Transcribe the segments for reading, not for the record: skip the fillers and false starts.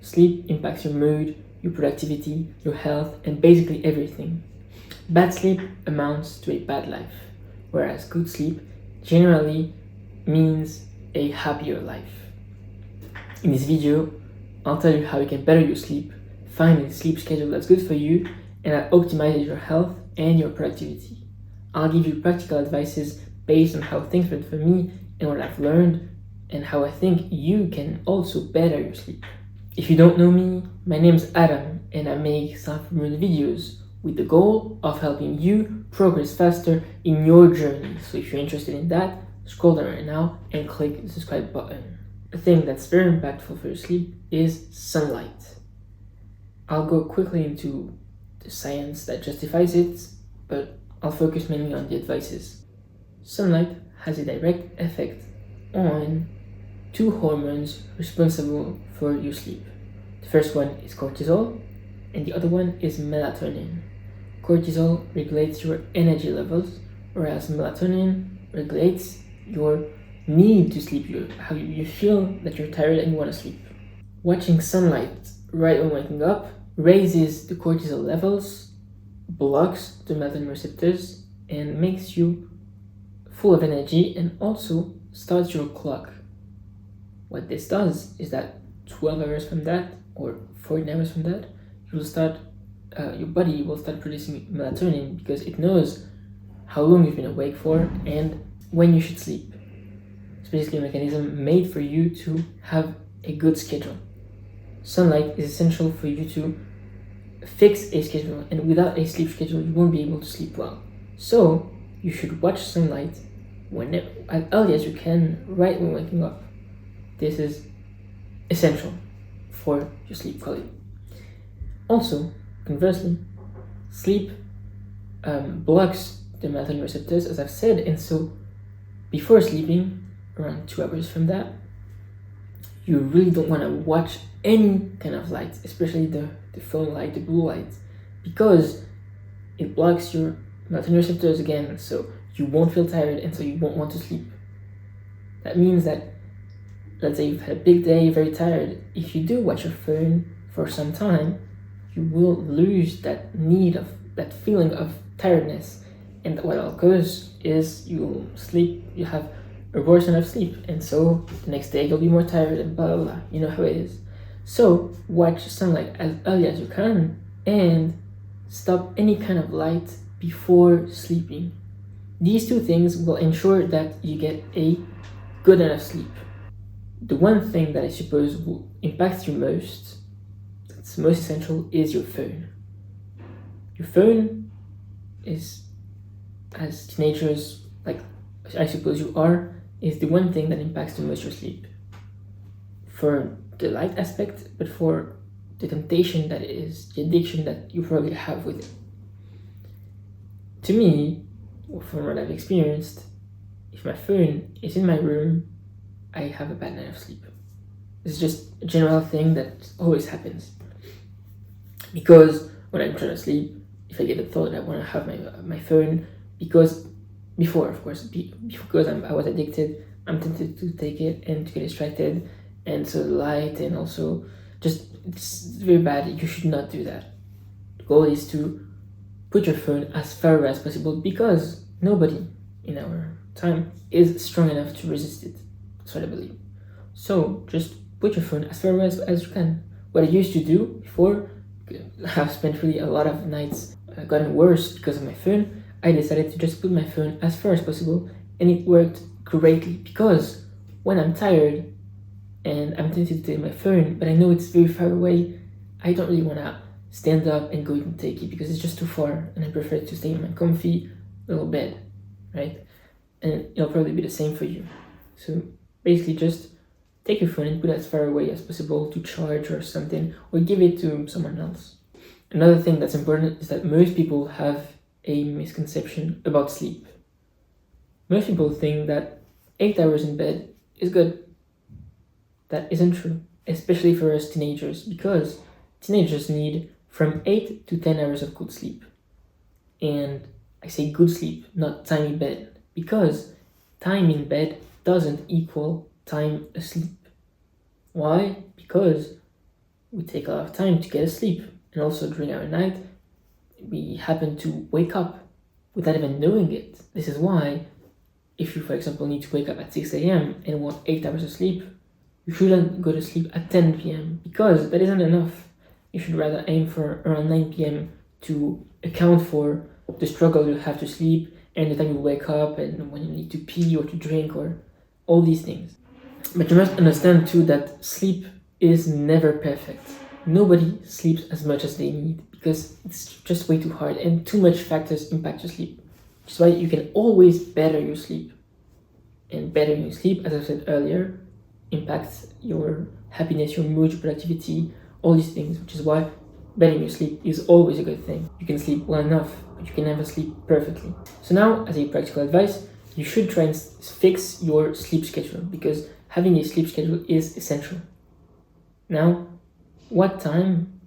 Sleep impacts your mood, your productivity, your health, and basically everything. Bad sleep amounts to a bad life, whereas good sleep generally means a happier life. In this video, I'll tell you how you can better your sleep, find a sleep schedule that's good for you, and that optimizes your health and your productivity. I'll give you practical advices based on how things went for me and what I've learned, and how I think you can also better your sleep. If you don't know me, my name is Adam, and I make self-improvement videos with the goal of helping you progress faster in your journey. So if you're interested in that, scroll down right now and click the subscribe button. A thing that's very impactful for your sleep is sunlight. I'll go quickly into the science that justifies it, but I'll focus mainly on the advices. Sunlight has a direct effect on two hormones responsible for your sleep. The first one is cortisol, and the other one is melatonin. Cortisol regulates your energy levels, whereas melatonin regulates your need to sleep, how you feel that you're tired and you want to sleep. Watching sunlight right when waking up raises the cortisol levels, blocks the melatonin receptors, and makes you full of energy, and also starts your clock. What this does is that 12 hours from that, or 14 hours from that, your body will start producing melatonin because it knows how long you've been awake for and when you should sleep. It's basically a mechanism made for you to have a good schedule. Sunlight is essential for you to fix a schedule, and without a sleep schedule, you won't be able to sleep well. So you should watch sunlight as early as you can, right when waking up. This is essential for your sleep quality. Also, conversely, sleep blocks the melatonin receptors, as I've said, and so before sleeping, around 2 hours from that, you really don't want to watch any kind of light, especially the phone light, the blue light, because it blocks your melatonin receptors again, so you won't feel tired and so you won't want to sleep. That means that, let's say you've had a big day, you're very tired, if you do watch your phone for some time, you will lose that need of that feeling of tiredness, and what occurs is you'll have a worse enough sleep, and so the next day you'll be more tired and blah blah blah. You know how it is. So watch sunlight as early as you can and stop any kind of light before sleeping. These two things will ensure that you get a good enough sleep. The one thing that I suppose will impact you most, that's most essential, is your phone. Your phone is, as teenagers, like I suppose you are, is the one thing that impacts the most your sleep. For the light aspect, but for the temptation that it is, the addiction that you probably have with it. To me, from what I've experienced, if my phone is in my room, I have a bad night of sleep. It's just a general thing that always happens. Because when I'm trying to sleep, if I get a thought I want to have my phone, because before, of course, because I was addicted, I'm tempted to take it and to get distracted, and so the light, and also it's very bad. You should not do that. The goal is to put your phone as far away as possible, because nobody in our time is strong enough to resist it. That's what I believe. So just put your phone as far away as you can. What I used to do before, I've spent really a lot of nights gotten worse because of my phone. I decided to just put my phone as far as possible, and it worked greatly, because when I'm tired and I'm tempted to take my phone, but I know it's very far away, I don't really want to stand up and go and take it because it's just too far, and I prefer to stay in my comfy little bed, right? And it'll probably be the same for you. So basically just take your phone and put it as far away as possible to charge or something, or give it to someone else. Another thing that's important is that most people have a misconception about sleep. Most people think that 8 hours in bed is good. That isn't true, especially for us teenagers, because teenagers need from 8 to 10 hours of good sleep. And I say good sleep, not time in bed, because time in bed doesn't equal time asleep. Why? Because we take a lot of time to get asleep, and also during our night, we happen to wake up without even knowing it. This is why, if you, for example, need to wake up at 6 a.m. and want 8 hours of sleep, you shouldn't go to sleep at 10 p.m. because that isn't enough. You should rather aim for around 9 p.m. to account for the struggle you have to sleep and the time you wake up and when you need to pee or to drink or all these things. But you must understand too that sleep is never perfect. Nobody sleeps as much as they need because it's just way too hard and too much factors impact your sleep. Which is why you can always better your sleep. And bettering your sleep, as I said earlier, impacts your happiness, your mood, your productivity, all these things, which is why bettering your sleep is always a good thing. You can sleep well enough, but you can never sleep perfectly. So now, as a practical advice, you should try and fix your sleep schedule because having a sleep schedule is essential. Now, what time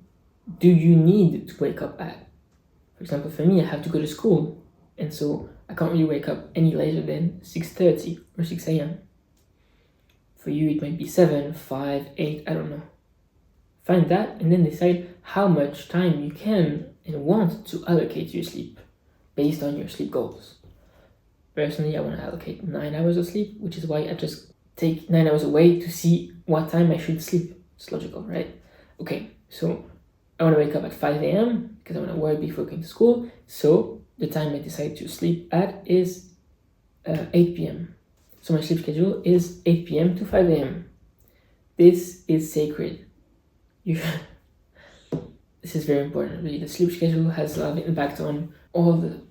do you need to wake up at? For example, for me, I have to go to school, and so I can't really wake up any later than 6:30 or 6 a.m. For you, it might be 7, 5, 8, I don't know. Find that and then decide how much time you can and want to allocate to your sleep based on your sleep goals. Personally, I want to allocate 9 hours of sleep, which is why I just take 9 hours away to see what time I should sleep. It's logical, right? Okay, so I want to wake up at 5 a.m. because I want to work before going to school. So the time I decide to sleep at is 8 p.m. So my sleep schedule is 8 p.m. to 5 a.m. This is sacred. This is very important. Really, the sleep schedule has a lot of impact on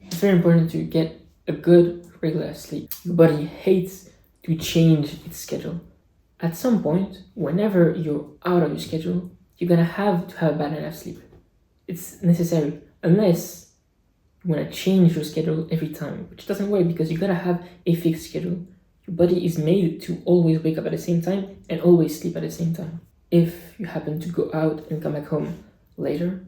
it's very important to get a good regular sleep. Your body hates to change its schedule. At some point, whenever you're out of your schedule, you're gonna have to have a bad night's sleep. It's necessary, unless you wanna change your schedule every time, which doesn't work because you gotta have a fixed schedule. Your body is made to always wake up at the same time and always sleep at the same time. If you happen to go out and come back home later,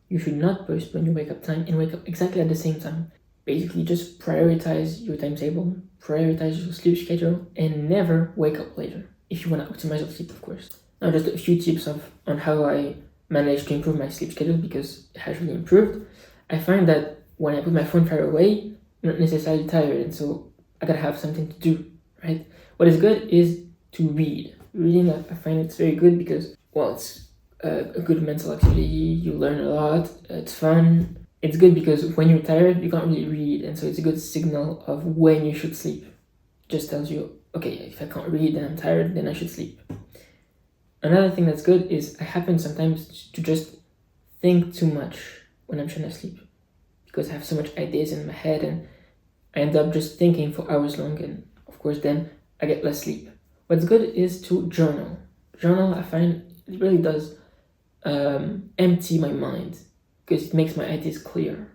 you should not postpone your wake up time and wake up exactly at the same time. Basically, just prioritize your timetable, prioritize your sleep schedule, and never wake up later. If you want to optimize your sleep, of course. Now, just a few tips on how I managed to improve my sleep schedule because it has really improved. I find that when I put my phone far away, I'm not necessarily tired, and so I gotta have something to do, right? What is good is to read. Reading, I find it's very good because, well, it's a good mental activity. You learn a lot. It's fun. It's good because when you're tired, you can't really read, and so it's a good signal of when you should sleep. It just tells you, okay, if I can't read and I'm tired, then I should sleep. Another thing that's good is I happen sometimes to just think too much when I'm trying to sleep because I have so much ideas in my head and I end up just thinking for hours long, and of course then I get less sleep. What's good is to journal. Journal, I find it really does empty my mind because it makes my ideas clear.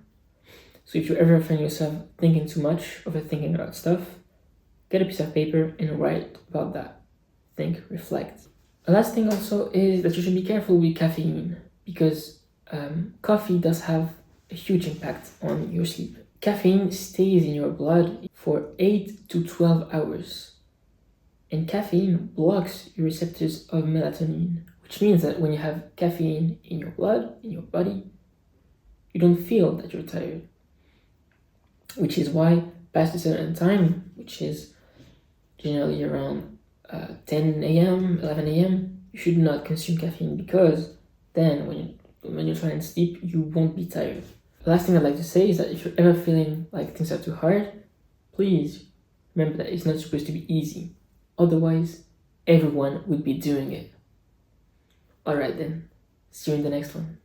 So if you ever find yourself thinking too much, overthinking about stuff, get a piece of paper and write about that. Think, reflect. The last thing also is that you should be careful with caffeine because coffee does have a huge impact on your sleep. Caffeine stays in your blood for 8 to 12 hours. And caffeine blocks your receptors of melatonin, which means that when you have caffeine in your blood, in your body, you don't feel that you're tired. Which is why past a certain time, which is generally around 10 a.m., 11 a.m., you should not consume caffeine because then when you try and sleep, you won't be tired. The last thing I'd like to say is that if you're ever feeling like things are too hard, please remember that it's not supposed to be easy. Otherwise, everyone would be doing it. Alright then, see you in the next one.